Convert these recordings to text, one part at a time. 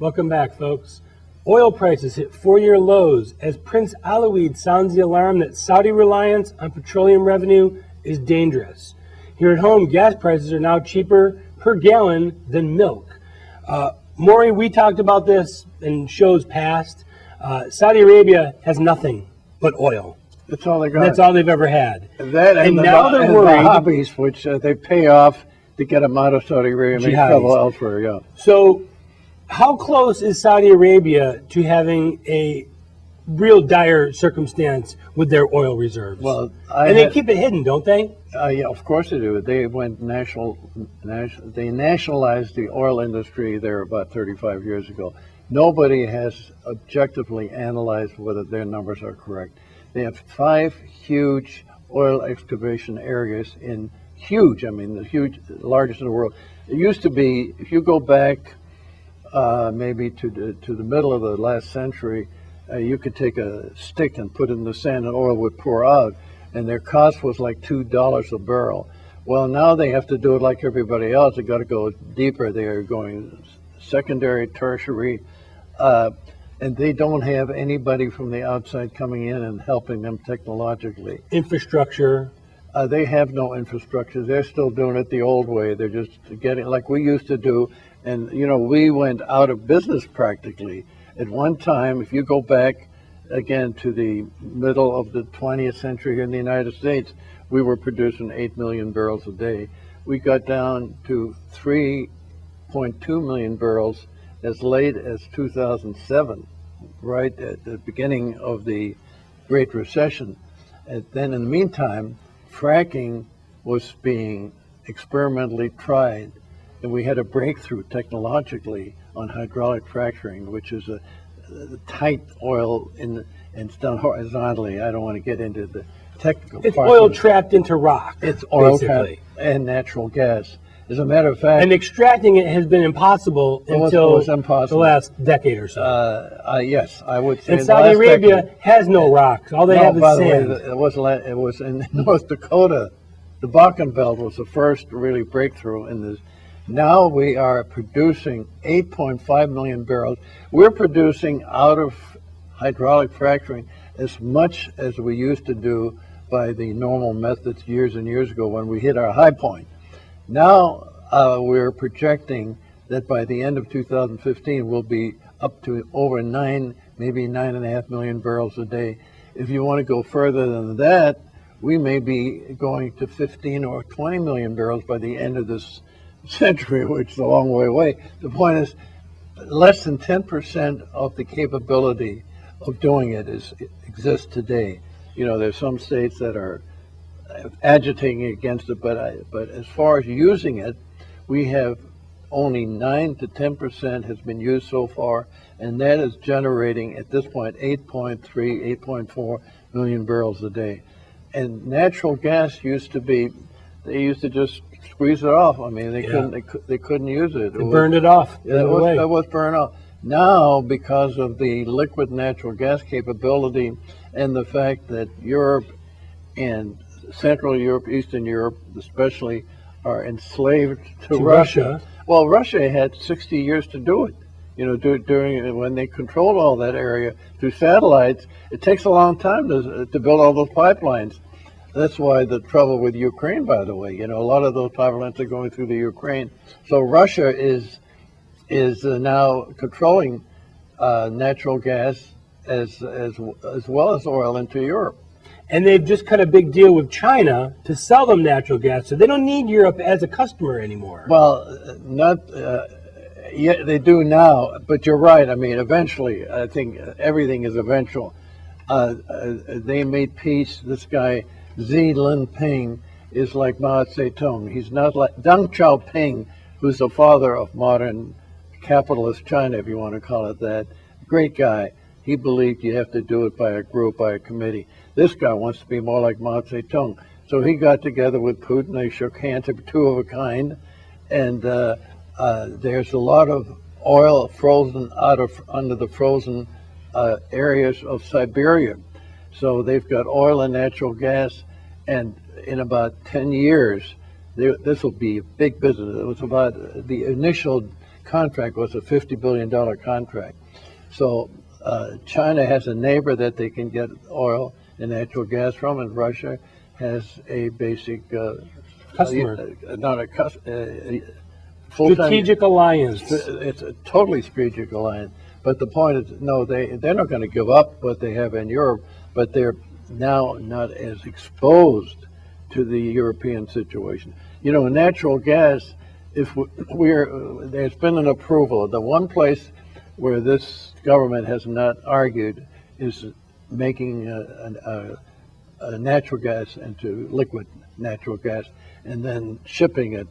Welcome back, folks. Oil prices hit 4-year lows as Prince Alaweed sounds the alarm that Saudi reliance on petroleum revenue is dangerous. Here at home, gas prices are now cheaper per gallon than milk. Maury, we talked about this in shows past. Saudi Arabia has nothing but oil. That's all they got. That's all they've ever had. And now they're worried. The hobbies, which they pay off to get them out of Saudi Arabia and make trouble elsewhere. Yeah. So, how close is Saudi Arabia to having a real dire circumstance with their oil reserves? Well, they keep it hidden, don't they? Yeah, of course they do. They went they nationalized the oil industry there about 35 years ago. Nobody has objectively analyzed whether their numbers are correct. They have 5 huge oil excavation areas the largest in the world. It used to be, if you go back maybe to the middle of the last century, you could take a stick and put it in the sand and oil would pour out, and their cost was like $2 a barrel. Well, now they have to do it like everybody else. They got to go deeper. They are going secondary, tertiary, and they don't have anybody from the outside coming in and helping them technologically. Infrastructure. They have no infrastructure. They're still doing it the old way. They're just getting like we used to do. And, we went out of business practically. At one time, if you go back again to the middle of the 20th century here in the United States, we were producing 8 million barrels a day. We got down to 3.2 million barrels as late as 2007, right at the beginning of the Great Recession. And then in the meantime, fracking was being experimentally tried. And we had a breakthrough technologically on hydraulic fracturing, which is a tight oil and it's done horizontally. I don't want to get into the technical It's oil trapped into rock. It's oil trapped and natural gas. As a matter of fact, and extracting it has been impossible until the last decade or so. Yes, I would say. And Saudi Arabia has no rocks. All they have is sand. By the way, it was in North Dakota. The Bakken Belt was the first really breakthrough in this. Now we are producing 8.5 million barrels. We're producing out of hydraulic fracturing as much as we used to do by the normal methods years and years ago when we hit our high point. Now we're projecting that by the end of 2015 we'll be up to over 9, maybe 9.5 million barrels a day. If you want to go further than that, we may be going to 15 or 20 million barrels by the end of this century, which is a long way away. The point is, less than 10% of the capability of doing it exists today. There's some states that are agitating against it, but as far as using it, we have only 9 to 10% has been used so far, and that is generating at this point 8.4 million barrels a day. And natural gas they used to just squeeze it off. I mean, they couldn't use it. They burned it off. It was burned off. Now, because of the liquid natural gas capability and the fact that Europe and Central Europe, Eastern Europe especially, are enslaved to Russia. Well, Russia had 60 years to do it. During when they controlled all that area through satellites, it takes a long time to build all those pipelines. That's why the trouble with Ukraine, by the way, a lot of those pipelines are going through the Ukraine. So Russia is now controlling natural gas as well as oil into Europe. And they've just cut a big deal with China to sell them natural gas, so they don't need Europe as a customer anymore. Well, yeah, they do now, but you're right. I mean, eventually, I think everything is eventual. They made peace. This guy, Xi Jinping, is like Mao Zedong. He's not like Deng Xiaoping, who's the father of modern capitalist China, if you want to call it that. Great guy. He believed you have to do it by a group, by a committee. This guy wants to be more like Mao Zedong. So he got together with Putin. They shook hands. They were two of a kind. And there's a lot of oil frozen under the frozen areas of Siberia. So they've got oil and natural gas. And in about 10 years, this will be a big business. It was about the initial contract was a $50 billion contract. So China has a neighbor that they can get oil and natural gas from, and Russia has a basic Customer. not a Strategic alliance. It's a totally strategic alliance. But the point is, no, they're not going to give up what they have in Europe, but they're now not as exposed to the European situation. You know, natural gas, if there's been an approval. The one place where this government has not argued is making a natural gas into liquid natural gas and then shipping it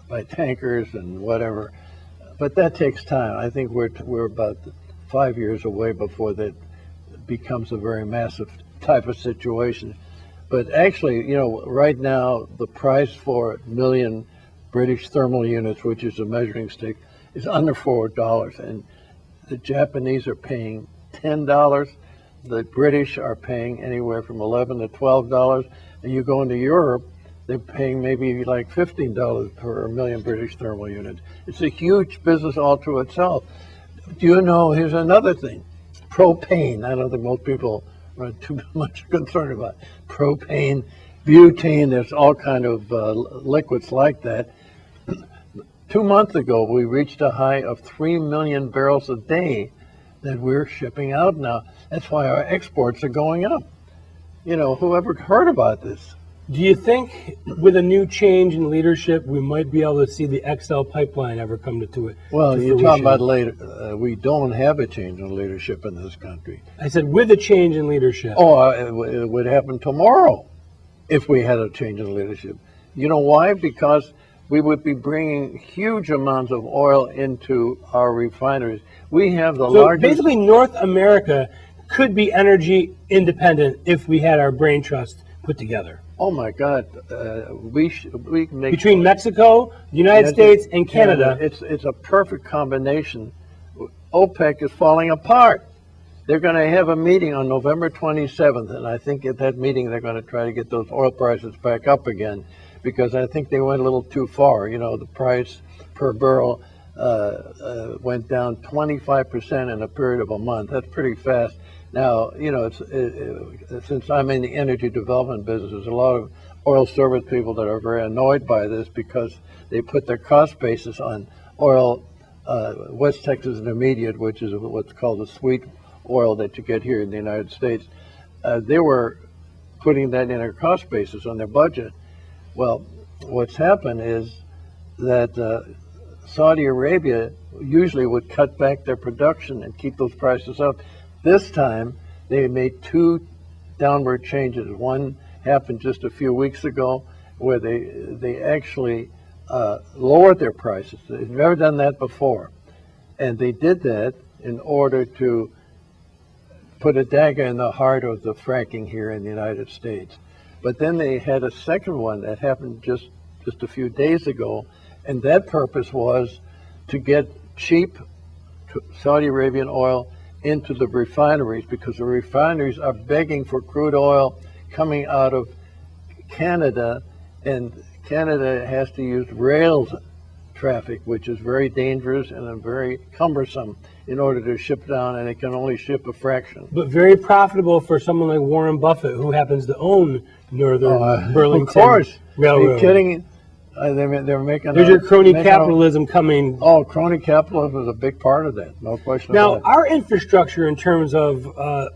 by tankers and whatever. But that takes time. I think we're about 5 years away before that becomes a very massive type of situation. But actually, you know, right now the price for a million British thermal units, which is a measuring stick, is under $4, and the Japanese are paying $10. The British are paying anywhere from $11 to $12, and you go into Europe, they're paying maybe like $15 per million British thermal units. It's a huge business all to itself. Do you know, here's another thing, propane. I don't think most people are too much concerned about propane, butane. There's all kind of liquids like that. 2 months ago, we reached a high of 3 million barrels a day that we're shipping out now. That's why our exports are going up. You know, whoever heard about this? Do you think with a new change in leadership, we might be able to see the XL pipeline ever come to it? Well, to you're fruition? talking about later. We don't have a change in leadership in this country. I said with a change in leadership. Oh, it would happen tomorrow if we had a change in leadership. You know why? Because we would be bringing huge amounts of oil into our refineries. We have the largest... Basically, North America could be energy independent if we had our brain trust put together. Oh my God, we can make... Between Mexico, the United States, and Canada. It's a perfect combination. OPEC is falling apart. They're going to have a meeting on November 27th, and I think at that meeting they're going to try to get those oil prices back up again, because I think they went a little too far. You know, the price per barrel went down 25% in a period of a month. That's pretty fast. Now, you know, since I'm in the energy development business, there's a lot of oil service people that are very annoyed by this because they put their cost basis on oil, West Texas Intermediate, which is what's called the sweet oil that you get here in the United States. They were putting that in their cost basis on their budget. Well, what's happened is that Saudi Arabia usually would cut back their production and keep those prices up. This time, they made two downward changes. One happened just a few weeks ago, where they actually lowered their prices. They've never done that before, and they did that in order to put a dagger in the heart of the fracking here in the United States. But then they had a second one that happened just a few days ago, and that purpose was to get cheap Saudi Arabian oil into the refineries, because the refineries are begging for crude oil coming out of Canada, and Canada has to use rail traffic, which is very dangerous and very cumbersome in order to ship down, and it can only ship a fraction. But very profitable for someone like Warren Buffett, who happens to own Northern Burlington Of course. Railroad. Are you kidding? They're making... There's your crony capitalism coming. Oh, crony capitalism is a big part of that, no question Now, about it. our infrastructure in terms of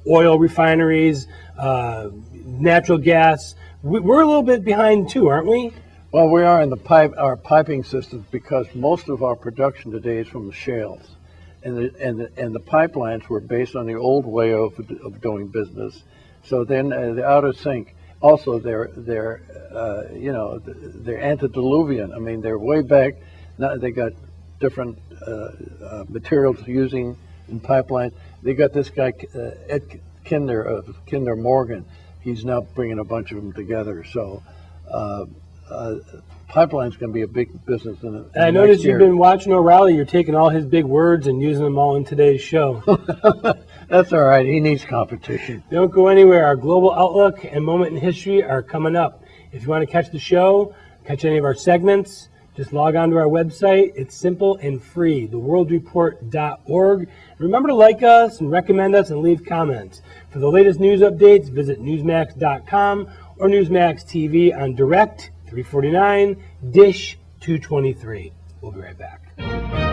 oil refineries, natural gas, we're a little bit behind too, aren't we? Well, we are in our piping systems, because most of our production today is from the shales, and the pipelines were based on the old way of doing business. So then they're out of sync. Also, they're antediluvian. I mean, they're way back. Now they got different materials using in pipelines. They got this guy Ed Kinder of Kinder Morgan. He's now bringing a bunch of them together. So pipeline's going to be a big business in the I noticed you've been watching O'Reilly. You're taking all his big words and using them all in today's show. That's all right. He needs competition. Don't go anywhere. Our global outlook and moment in history are coming up. If you want to catch the show, catch any of our segments, Just log on to our website. It's simple and free, theworldreport.org. Remember to like us and recommend us and leave comments. For the latest news updates, visit newsmax.com or Newsmax TV on Direct 349, Dish 223. We'll be right back.